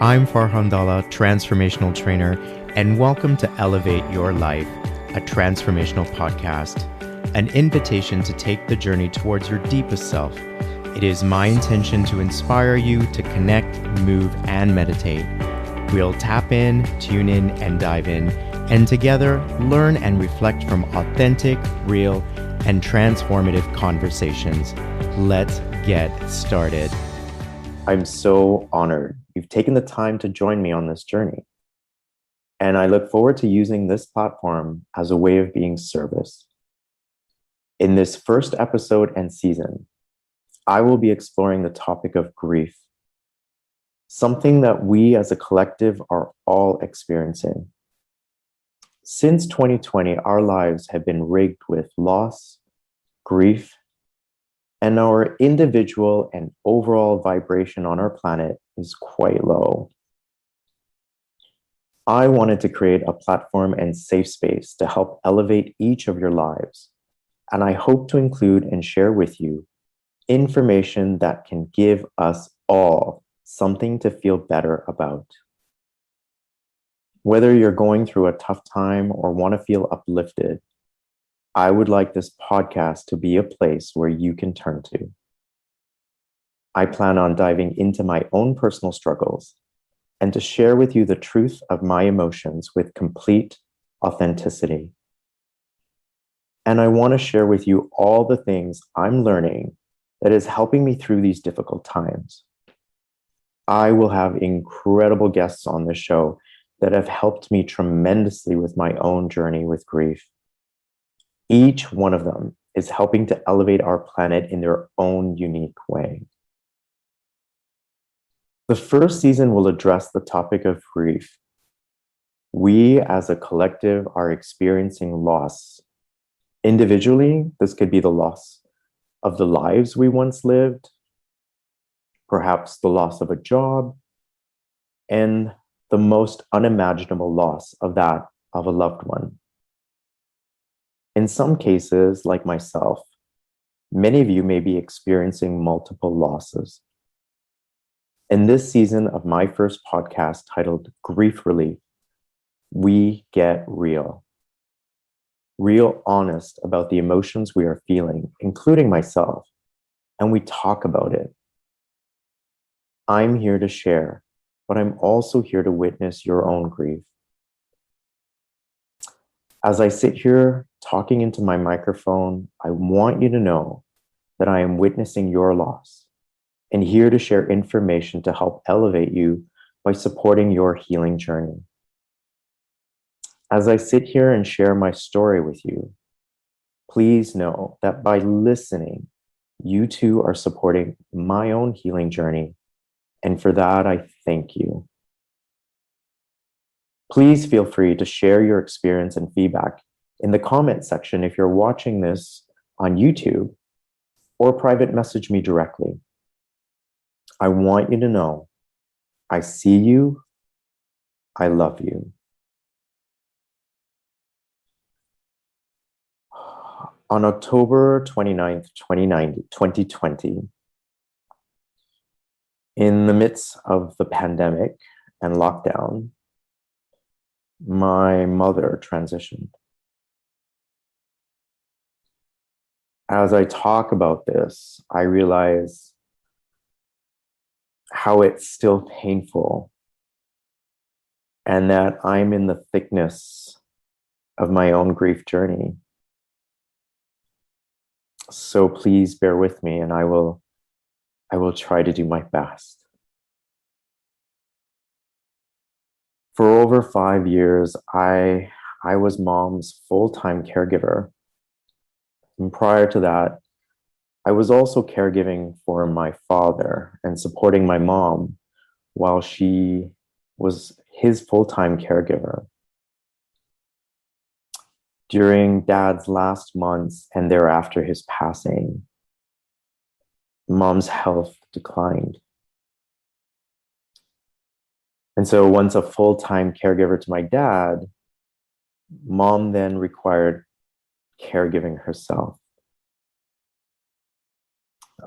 I'm Farhan Dalla, transformational trainer, and welcome to Elevate Your Life, a transformational podcast, an invitation to take the journey towards your deepest self. It is my intention to inspire you to connect, move, and meditate. We'll tap in, tune in, and dive in, and together learn and reflect from authentic, real, and transformative conversations. Let's get started. I'm so honored you've taken the time to join me on this journey. And I look forward to using this platform as a way of being service. In this first episode and season, I will be exploring the topic of grief, something that we as a collective are all experiencing. Since 2020, our lives have been rigged with loss, grief, and our individual and overall vibration on our planet is quite low. I wanted to create a platform and safe space to help elevate each of your lives, and I hope to include and share with you information that can give us all something to feel better about. Whether you're going through a tough time or want to feel uplifted, I would like this podcast to be a place where you can turn to. I plan on diving into my own personal struggles and to share with you the truth of my emotions with complete authenticity. And I want to share with you all the things I'm learning that is helping me through these difficult times. I will have incredible guests on this show that have helped me tremendously with my own journey with grief. Each one of them is helping to elevate our planet in their own unique way. The first season will address the topic of grief. We as a collective are experiencing loss. Individually, this could be the loss of the lives we once lived, perhaps the loss of a job, and the most unimaginable loss of that of a loved one. In some cases, like myself, many of you may be experiencing multiple losses. In this season of my first podcast titled Grief Relief, we get real honest about the emotions we are feeling, including myself, and we talk about it. I'm here to share, but I'm also here to witness your own grief. As I sit here talking into my microphone, I want you to know that I am witnessing your loss and here to share information to help elevate you by supporting your healing journey. As I sit here and share my story with you, please know that by listening, you too are supporting my own healing journey, and for that, I thank you. Please feel free to share your experience and feedback in the comment section if you're watching this on YouTube, or private message me directly. I want you to know I see you, I love you. On October 29th, 2020, in the midst of the pandemic and lockdown, my mother transitioned. As I talk about this, I realize how it's still painful and that I'm in the thickness of my own grief journey. So please bear with me, and I will try to do my best. For over 5 years, I was mom's full-time caregiver. And prior to that, I was also caregiving for my father and supporting my mom while she was his full-time caregiver. During Dad's last months and thereafter his passing, Mom's health declined. And so once a full-time caregiver to my dad, Mom then required caregiving herself.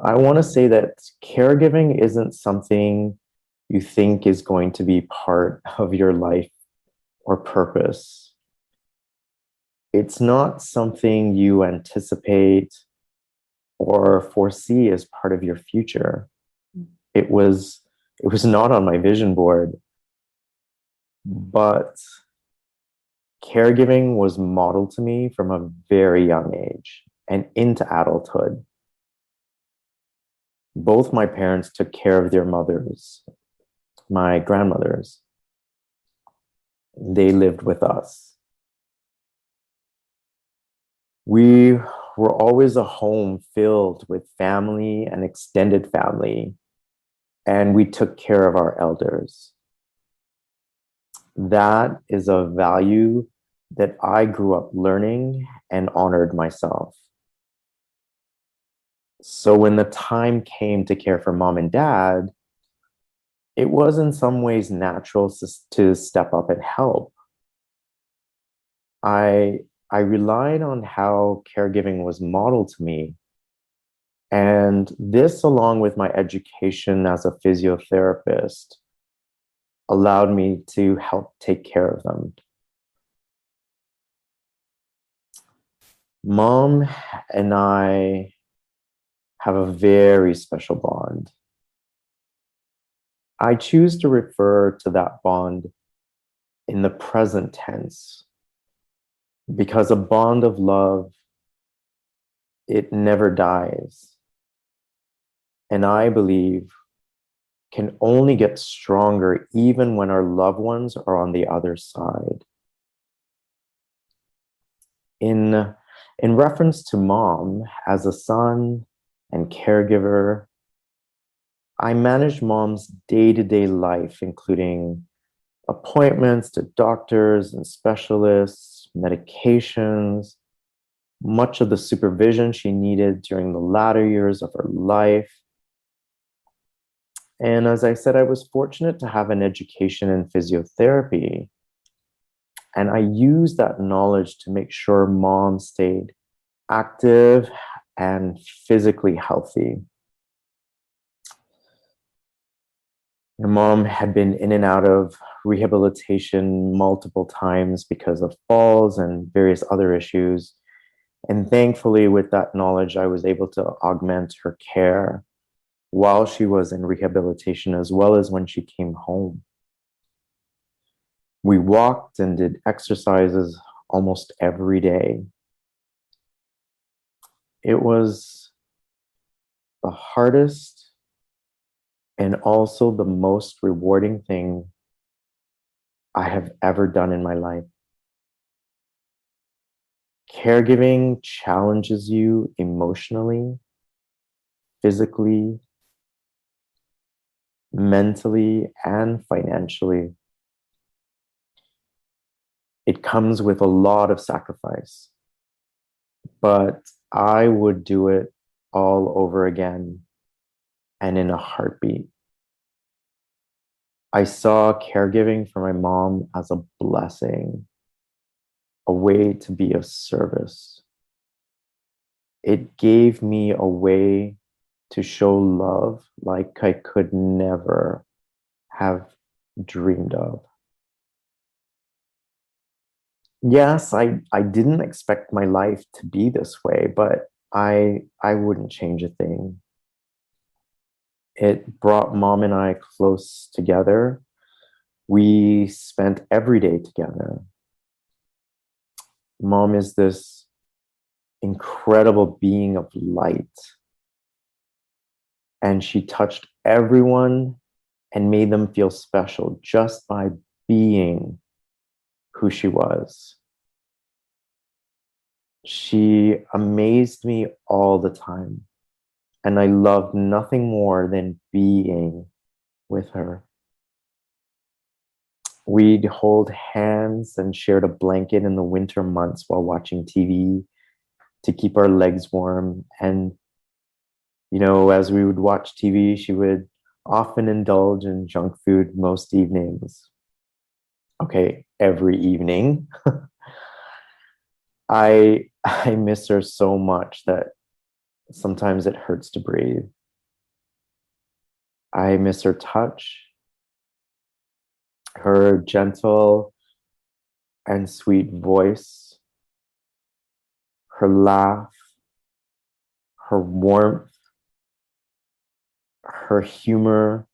I want to say that caregiving isn't something you think is going to be part of your life or purpose. It's not something you anticipate or foresee as part of your future. It was not on my vision board, but caregiving was modeled to me from a very young age and into adulthood. Both my parents took care of their mothers, my grandmothers. They lived with us. We were always a home filled with family and extended family, and we took care of our elders. That is a value that I grew up learning and honored myself. So when the time came to care for mom and dad, it was in some ways natural to step up and help. I relied on how caregiving was modeled to me. And this, along with my education as a physiotherapist, allowed me to help take care of them. Mom and I have a very special bond. I choose to refer to that bond in the present tense because a bond of love, it never dies. And I believe can only get stronger even when our loved ones are on the other side. In reference to mom, as a son and caregiver, I manage mom's day-to-day life, including appointments to doctors and specialists, medications, much of the supervision she needed during the latter years of her life. And as I said, I was fortunate to have an education in physiotherapy. And I used that knowledge to make sure mom stayed active and physically healthy. Your mom had been in and out of rehabilitation multiple times because of falls and various other issues. And thankfully, with that knowledge, I was able to augment her care while she was in rehabilitation, as well as when she came home. We walked and did exercises almost every day. It was the hardest and also the most rewarding thing I have ever done in my life. Caregiving challenges you emotionally, physically, mentally, and financially. It comes with a lot of sacrifice, but I would do it all over again and in a heartbeat. I saw caregiving for my mom as a blessing, a way to be of service. It gave me a way to show love like I could never have dreamed of. Yes, I didn't expect my life to be this way, but I wouldn't change a thing. It brought mom and I close together. We spent every day together. Mom is this incredible being of light. And she touched everyone and made them feel special just by being who she was. She amazed me all the time. And I loved nothing more than being with her. We'd hold hands and shared a blanket in the winter months while watching TV to keep our legs warm. And, you know, as we would watch TV, she would often indulge in junk food most evenings. Okay, every evening. I miss her so much that sometimes it hurts to breathe. I miss her touch. Her gentle and sweet voice, her laugh, her warmth, her humor,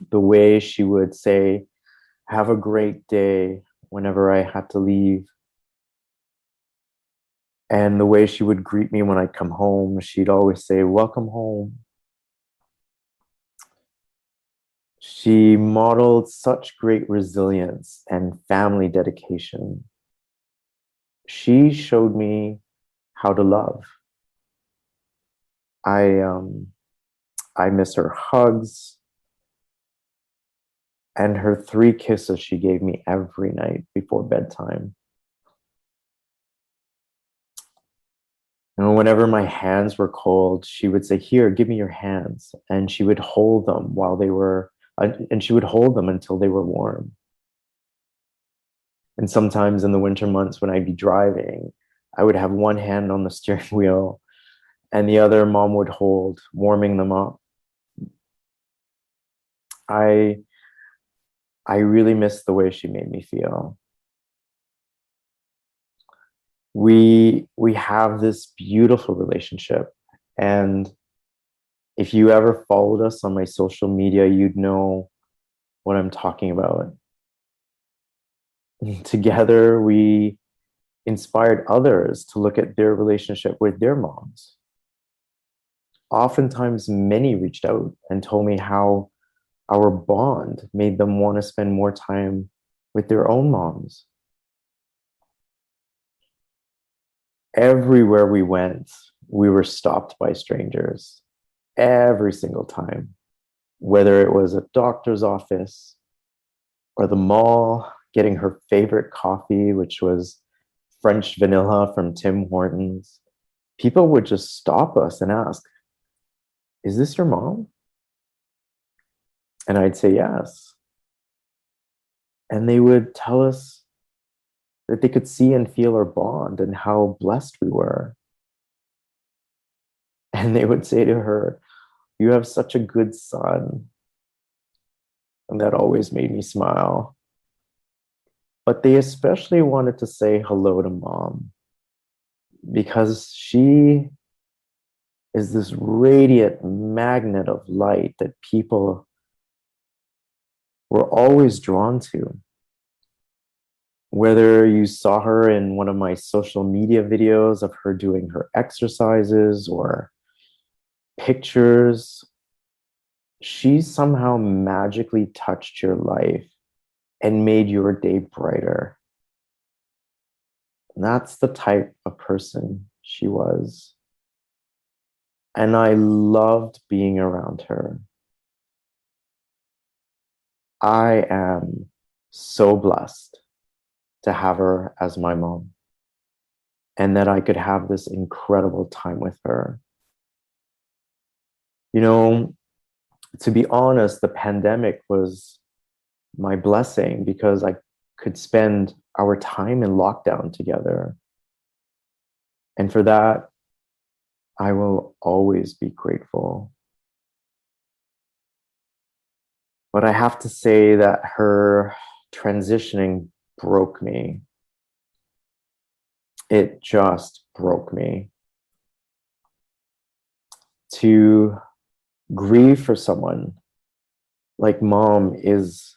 the way she would say, "Have a great day," whenever I had to leave. And the way she would greet me when I come home, she'd always say, "Welcome home." She modeled such great resilience and family dedication. She showed me how to love. I I miss her hugs and her 3 kisses she gave me every night before bedtime. And whenever my hands were cold, she would say, "Here, give me your hands." And she would hold them and she would hold them until they were warm. And sometimes in the winter months when I'd be driving, I would have one hand on the steering wheel and the other mom would hold, warming them up. I I really miss the way she made me feel. We have this beautiful relationship, and if you ever followed us on my social media, you'd know what I'm talking about. Together, we inspired others to look at their relationship with their moms. Oftentimes, many reached out and told me how our bond made them want to spend more time with their own moms. Everywhere we went, we were stopped by strangers every single time, whether it was a doctor's office or the mall, getting her favorite coffee, which was French vanilla from Tim Hortons. People would just stop us and ask, "Is this your mom?" And I'd say yes. And they would tell us that they could see and feel our bond and how blessed we were. And they would say to her, "You have such a good son." And that always made me smile. But they especially wanted to say hello to mom because she is this radiant magnet of light that people were always drawn to. Whether you saw her in one of my social media videos of her doing her exercises or pictures, she somehow magically touched your life and made your day brighter. And that's the type of person she was. And I loved being around her. I am so blessed to have her as my mom and that I could have this incredible time with her. You know, to be honest, the pandemic was my blessing because I could spend our time in lockdown together. And for that, I will always be grateful. But I have to say that her transitioning broke me. It just broke me. To grieve for someone like mom is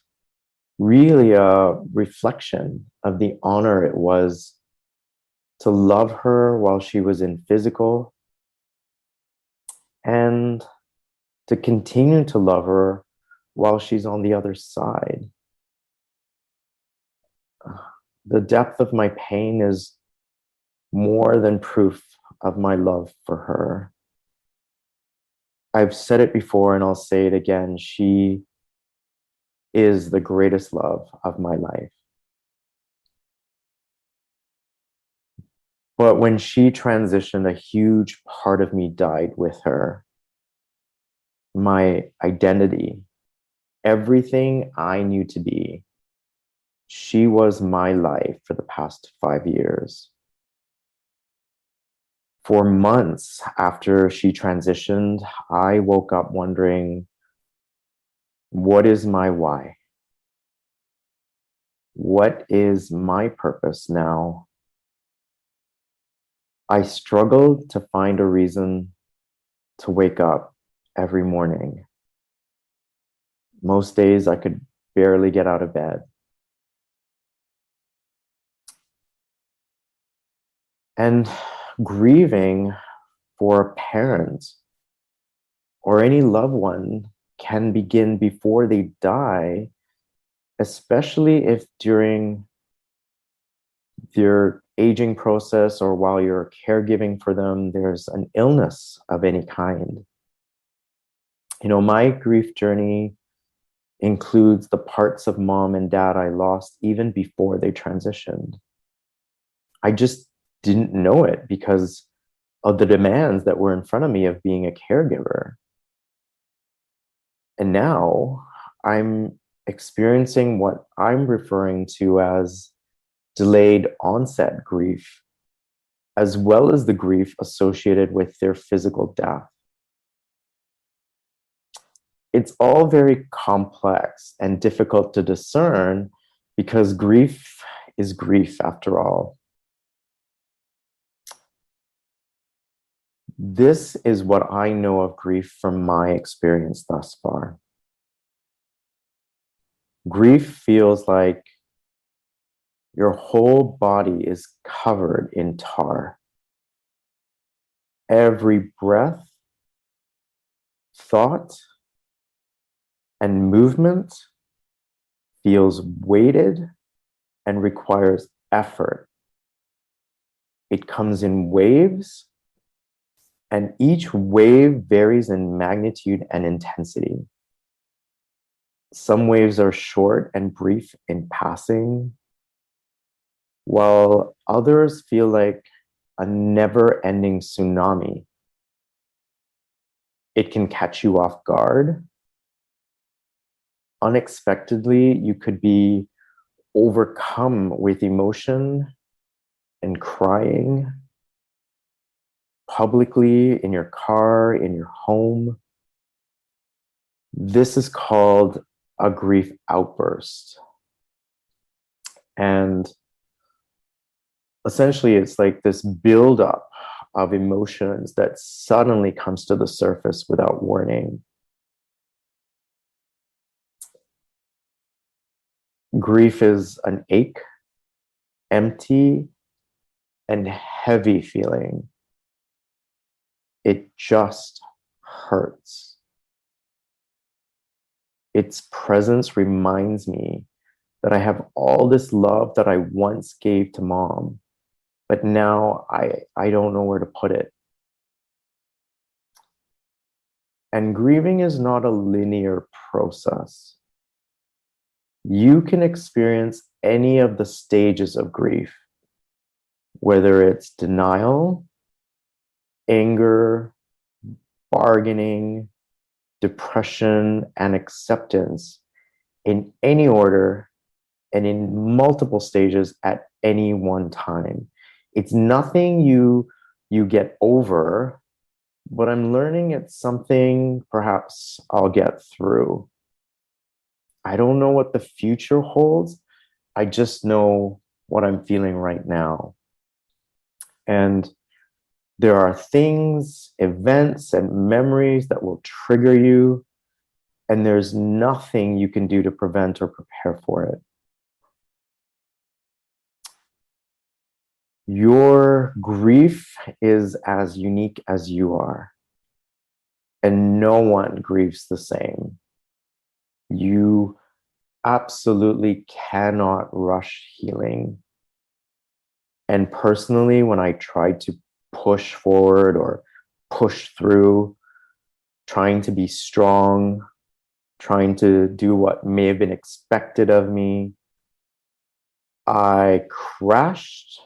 really a reflection of the honor it was to love her while she was in physical and to continue to love her while she's on the other side. The depth of my pain is more than proof of my love for her. I've said it before and I'll say it again. She is the greatest love of my life. But when she transitioned, a huge part of me died with her. My identity, everything I knew to be. She was my life for the past 5 years. For months after she transitioned, I woke up wondering, what is my why? What is my purpose now? I struggled to find a reason to wake up every morning. Most days I could barely get out of bed. And grieving for a parent or any loved one can begin before they die, especially if during their aging process or while you're caregiving for them, there's an illness of any kind. My grief journey includes the parts of mom and dad I lost even before they transitioned. I just didn't know it because of the demands that were in front of me of being a caregiver. And now I'm experiencing what I'm referring to as delayed onset grief, as well as the grief associated with their physical death. It's all very complex and difficult to discern because grief is grief after all. This is what I know of grief from my experience thus far. Grief feels like your whole body is covered in tar. Every breath, thought, and movement feels weighted and requires effort. It comes in waves, and each wave varies in magnitude and intensity. Some waves are short and brief in passing, while others feel like a never-ending tsunami. It can catch you off guard. Unexpectedly, you could be overcome with emotion and crying publicly, in your car, in your home. This is called a grief outburst. And essentially, it's like this buildup of emotions that suddenly comes to the surface without warning. Grief is an ache, empty, and heavy feeling. It just hurts. Its presence reminds me that I have all this love that I once gave to mom, but now I don't know where to put it. And grieving is not a linear process. You can experience any of the stages of grief, whether it's denial, anger, bargaining, depression, and acceptance in any order and in multiple stages at any one time. It's nothing you get over, but I'm learning it's something perhaps I'll get through. I don't know what the future holds. I just know what I'm feeling right now. And there are things, events, and memories that will trigger you, and there's nothing you can do to prevent or prepare for it. Your grief is as unique as you are, and no one grieves the same. You absolutely cannot rush healing. And personally, when I tried to push forward or push through, trying to be strong, trying to do what may have been expected of me, I crashed,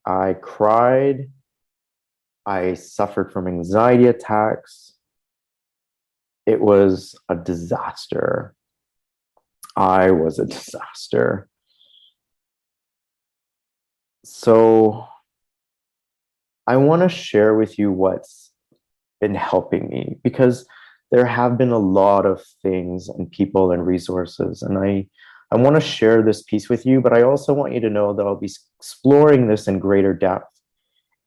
I cried, I suffered from anxiety attacks. It was a disaster. I was a disaster. So I want to share with you what's been helping me, because there have been a lot of things and people and resources, and I want to share this piece with you, but I also want you to know that I'll be exploring this in greater depth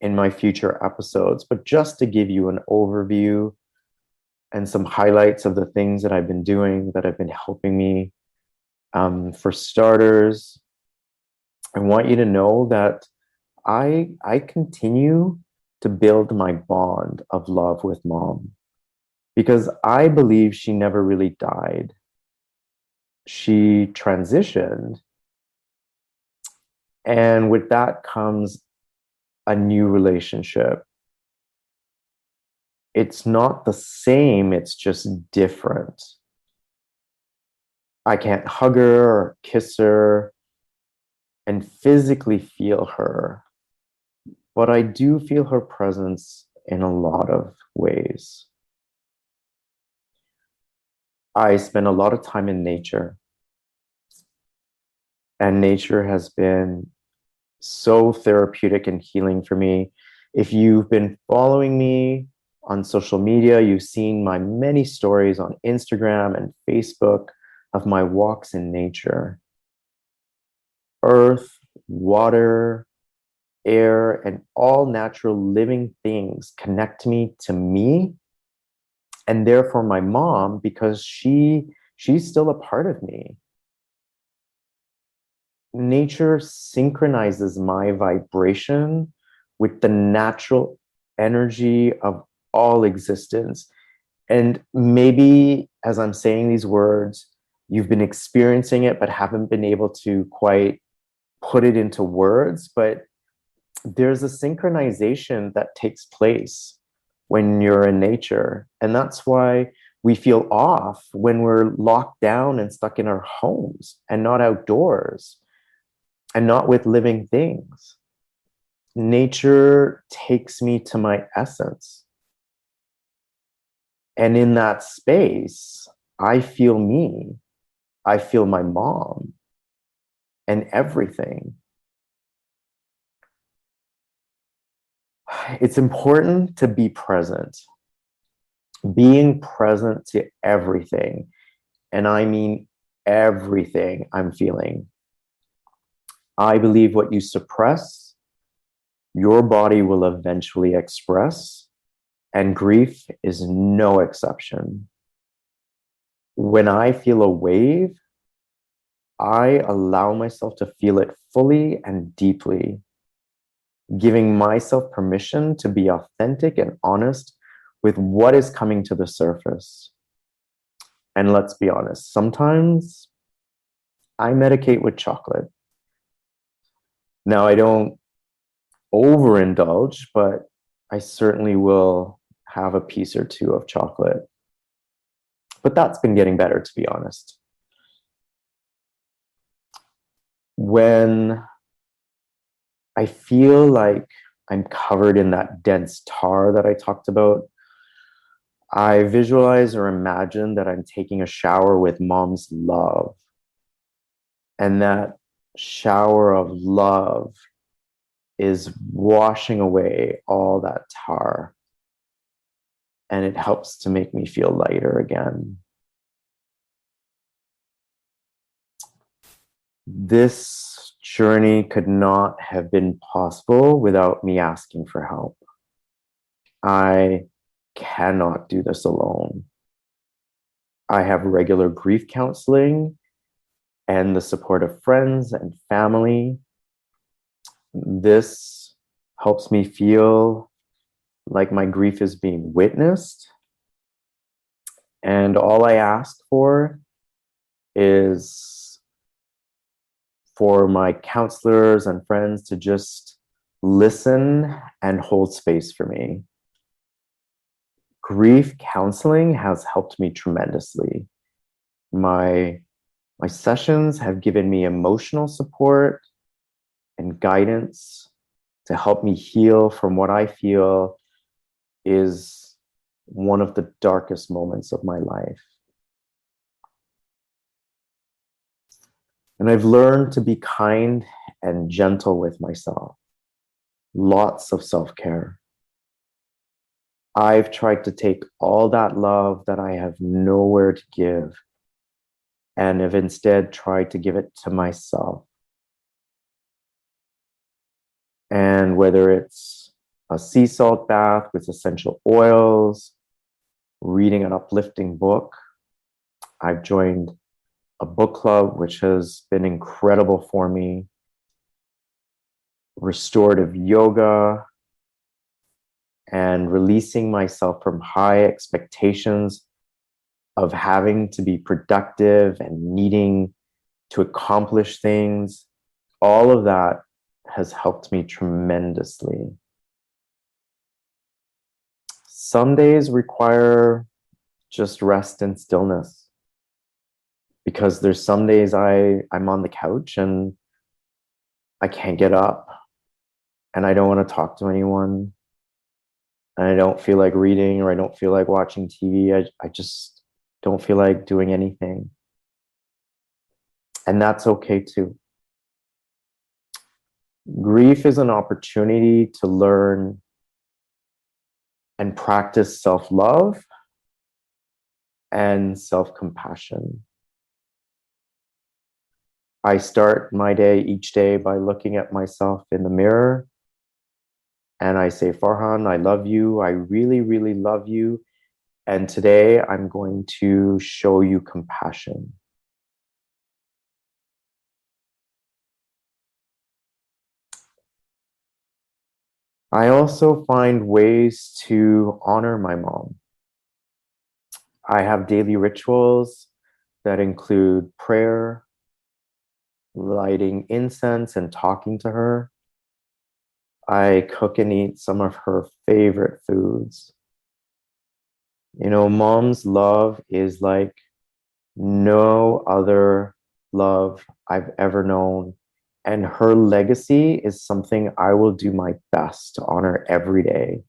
in my future episodes. But just to give you an overview and some highlights of the things that I've been doing that have been helping me. For starters, I want you to know that I continue to build my bond of love with mom because I believe she never really died. She transitioned, and with that comes a new relationship. It's not the same, it's just different. I can't hug her or kiss her and physically feel her, but I do feel her presence in a lot of ways. I spend a lot of time in nature, and nature has been so therapeutic and healing for me. If you've been following me on social media, you've seen my many stories on Instagram and Facebook of my walks in nature. Earth, water, air, and all natural living things connect me to me, and therefore my mom, because she's still a part of me. Nature synchronizes my vibration with the natural energy of all existence. And maybe as I'm saying these words, you've been experiencing it, but haven't been able to quite put it into words. But there's a synchronization that takes place when you're in nature. And that's why we feel off when we're locked down and stuck in our homes and not outdoors and not with living things. Nature takes me to my essence. And in that space, I feel me. I feel my mom and everything. It's important to be present. Being present to everything. And I mean everything I'm feeling. I believe what you suppress, your body will eventually express, and grief is no exception. When I feel a wave, I allow myself to feel it fully and deeply, giving myself permission to be authentic and honest with what is coming to the surface. And let's be honest, sometimes I medicate with chocolate. Now, I don't overindulge, but I certainly will have a piece or two of chocolate. But that's been getting better, to be honest. When I feel like I'm covered in that dense tar that I talked about, I visualize or imagine that I'm taking a shower with mom's love. And that shower of love is washing away all that tar. And it helps to make me feel lighter again. This journey could not have been possible without me asking for help. I cannot do this alone. I have regular grief counseling and the support of friends and family. This helps me feel like my grief is being witnessed. And all I ask for is for my counselors and friends to just listen and hold space for me. Grief counseling has helped me tremendously. My sessions have given me emotional support and guidance to help me heal from what I feel is one of the darkest moments of my life. And I've learned to be kind and gentle with myself. Lots of self-care. I've tried to take all that love that I have nowhere to give and have instead tried to give it to myself. And whether it's a sea salt bath with essential oils, reading an uplifting book, I've joined a book club, which has been incredible for me, restorative yoga, and releasing myself from high expectations of having to be productive and needing to accomplish things. All of that has helped me tremendously. Some days require just rest and stillness, because there's some days I'm on the couch and I can't get up and I don't want to talk to anyone and I don't feel like reading or I don't feel like watching TV. I just don't feel like doing anything. And that's okay too. Grief is an opportunity to learn and practice self-love and self-compassion. I start my day each day by looking at myself in the mirror and I say, Farhan, I love you. I really, really love you. And today I'm going to show you compassion. I also find ways to honor my mom. I have daily rituals that include prayer, lighting incense, and talking to her. I cook and eat some of her favorite foods. You know, mom's love is like no other love I've ever known. And her legacy is something I will do my best to honor every day.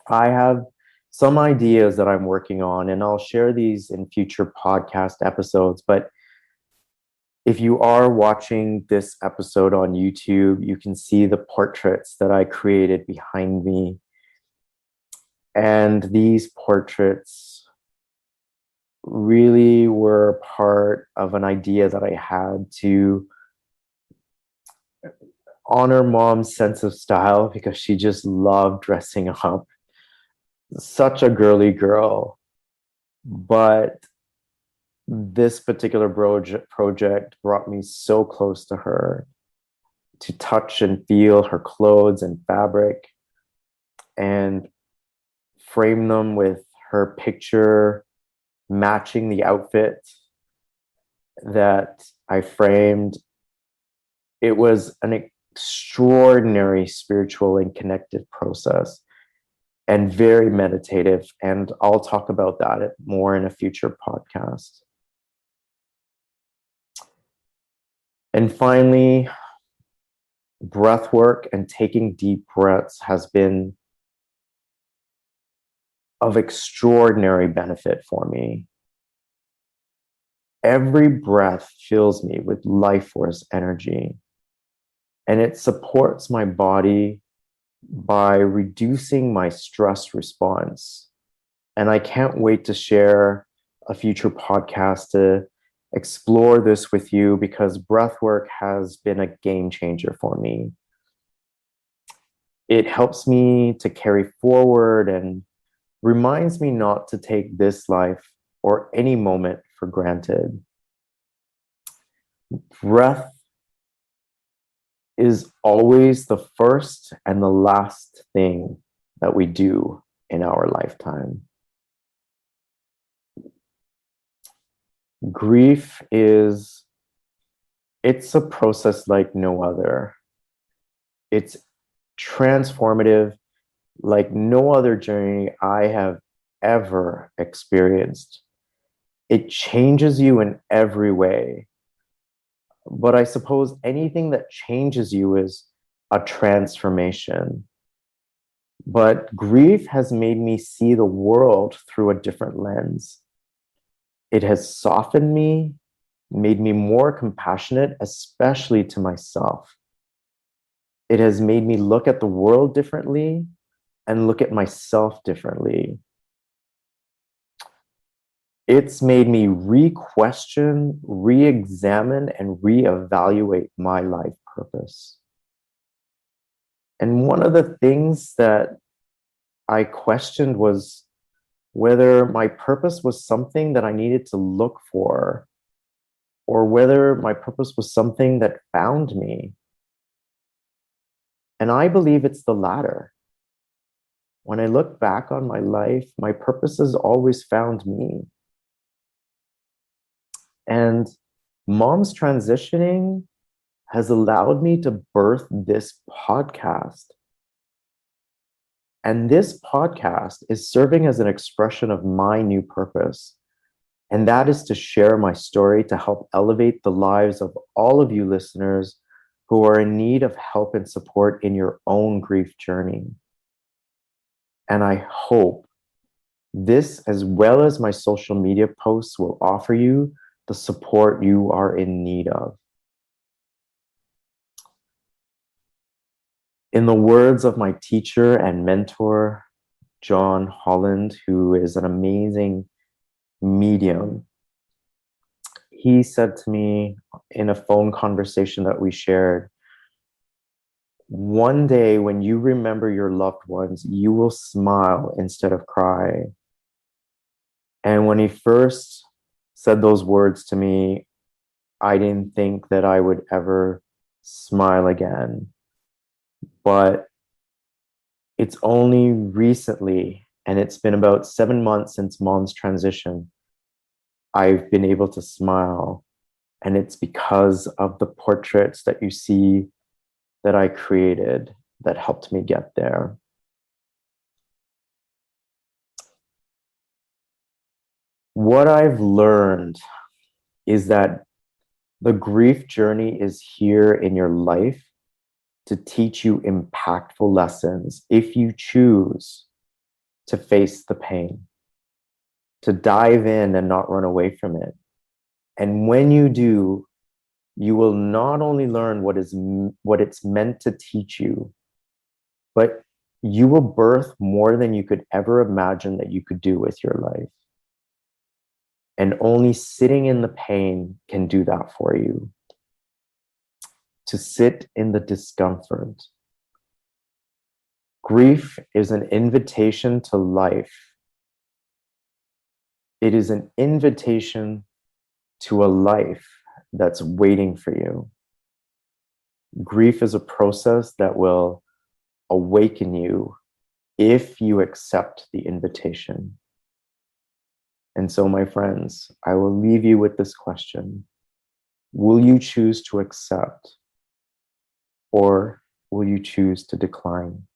I have some ideas that I'm working on, and I'll share these in future podcast episodes. But if you are watching this episode on YouTube, you can see the portraits that I created behind me. And these portraits really were part of an idea that I had to honor mom's sense of style, because she just loved dressing up. Such a girly girl. But this particular project brought me so close to her, to touch and feel her clothes and fabric and frame them with her picture matching the outfit that I framed. It was an extraordinary spiritual and connective process, and very meditative. And I'll talk about that more in a future podcast. And finally, breath work and taking deep breaths has been of extraordinary benefit for me. Every breath fills me with life force energy, and it supports my body by reducing my stress response. And I can't wait to share a future podcast to explore this with you, because breathwork has been a game changer for me. It helps me to carry forward and reminds me not to take this life or any moment for granted. Breath is always the first and the last thing that we do in our lifetime. Grief it's a process like no other. It's transformative like no other journey I have ever experienced. It changes you in every way. But I suppose anything that changes you is a transformation. But grief has made me see the world through a different lens. It has softened me, made me more compassionate, especially to myself. It has made me look at the world differently and look at myself differently. It's made me re-question, re-examine, and reevaluate my life purpose. And one of the things that I questioned was whether my purpose was something that I needed to look for, or whether my purpose was something that found me. And I believe it's the latter. When I look back on my life, my purpose has always found me. And mom's transitioning has allowed me to birth this podcast. And this podcast is serving as an expression of my new purpose. And that is to share my story to help elevate the lives of all of you listeners who are in need of help and support in your own grief journey. And I hope this, as well as my social media posts, will offer you the support you are in need of. In the words of my teacher and mentor, John Holland, who is an amazing medium, he said to me in a phone conversation that we shared, one day when you remember your loved ones, you will smile instead of cry. And when he first said those words to me, I didn't think that I would ever smile again. But it's only recently, and it's been about 7 months since mom's transition, I've been able to smile. And it's because of the portraits that you see that I created that helped me get there. What I've learned is that the grief journey is here in your life to teach you impactful lessons if you choose to face the pain, to dive in and not run away from it. And when you do, you will not only learn what it's meant to teach you, but you will birth more than you could ever imagine that you could do with your life. And only sitting in the pain can do that for you. To sit in the discomfort. Grief is an invitation to life. It is an invitation to a life that's waiting for you. Grief is a process that will awaken you if you accept the invitation. And so, my friends, I will leave you with this question. Will you choose to accept, or will you choose to decline?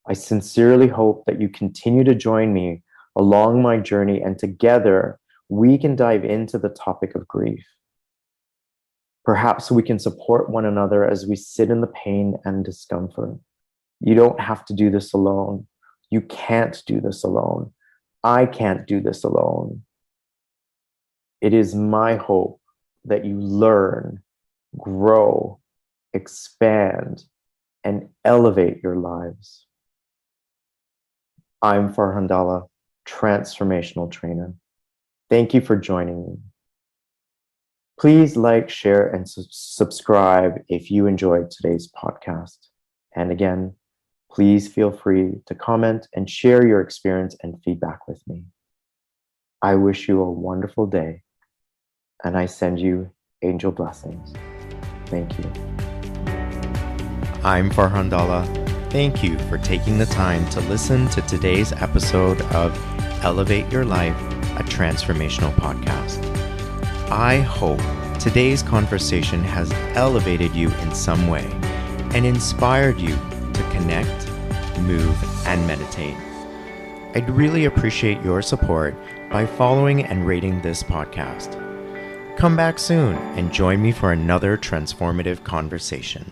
I sincerely hope that you continue to join me along my journey, and together we can dive into the topic of grief. Perhaps we can support one another as we sit in the pain and discomfort. You don't have to do this alone. You can't do this alone. I can't do this alone. It is my hope that you learn, grow, expand, and elevate your lives. I'm Farhan Dalla, transformational trainer. Thank you for joining me. Please like, share, and subscribe if you enjoyed today's podcast. And again, please feel free to comment and share your experience and feedback with me. I wish you a wonderful day, and I send you angel blessings. Thank you. I'm Farhan Dalla. Thank you for taking the time to listen to today's episode of Elevate Your Life, a transformational podcast. I hope today's conversation has elevated you in some way and inspired you to connect, move, and meditate. I'd really appreciate your support by following and rating this podcast. Come back soon and join me for another transformative conversation.